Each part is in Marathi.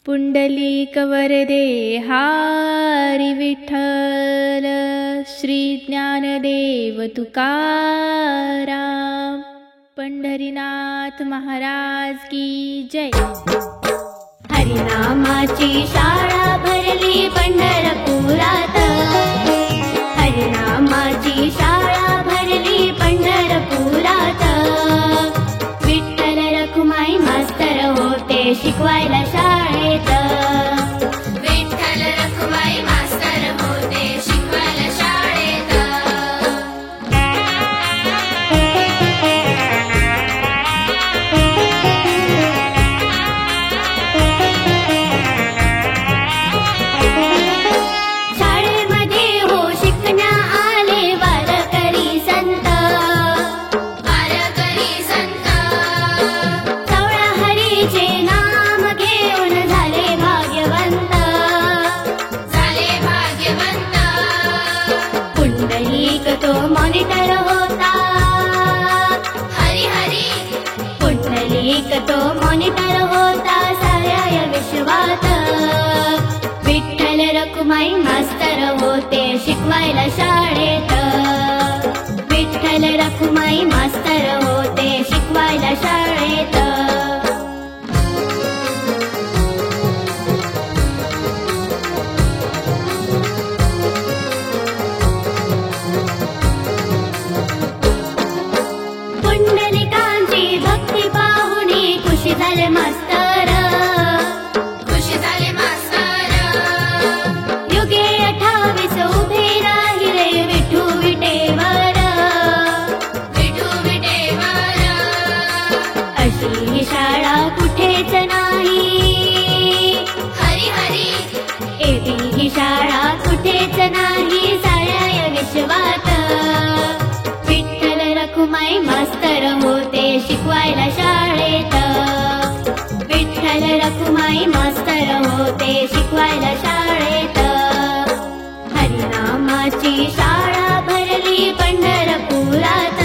पुंडलिक वरदे हरी विठ्ठल, श्री ज्ञानदेव तुकाराम, पंढरीनाथ महाराज की जय। हरिनामाची शाळा भरली पंढरपुरात, हरिनामाची शाळा भरली पंढरपुरात। विठ्ठल रखुमाई मास्तर होते शिकवायला शाळेत, विठ्ठल रखुमाई मास्तर होते शिकवायला शाळेत। शाळेमध्ये हो शिकण्या आले वारकरी संत, वारकरी संत। सावळा हरीचे नाम घेऊन झाले भाग्यवंत, झाले भाग्यवंत। पुंडलिक तो मॉनिटर होता, हरी हरी। पुंडलिक तो मॉनिटर होता साऱ्या या विश्वात। विठ्ठल रखुमाई मास्तर होते शिकवायला शाळेत, विठ्ठल रखुमाई मास्तर होते शिकवायला शाळेत। पुंडलिकांची भक्ती पाहुनी खुशी झाले मास्तर, खुशी झाले मास्तर। युगे 28 उभे राहिले विठू विटेवर, विठू विटेवर। अशी ही शाळा कुठेच नाही, हरी हरी। एवी ही शाळा कुठेच नाही साऱ्या या विश्वात। विठ्ठल रखुमाई मास्तर होते शिकवायला शाळेत, विठ्ठल रखुमाई मास्तर होते शिकवायला शाळेत। हरिनामाची शाळा भरली पंढरपुरात,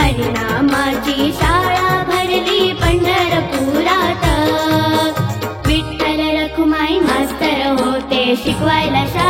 हरिनामाची शाळा भरली पंढरपुरात। विठ्ठल रखुमाई मास्तर होते शिकवायला शाळेत।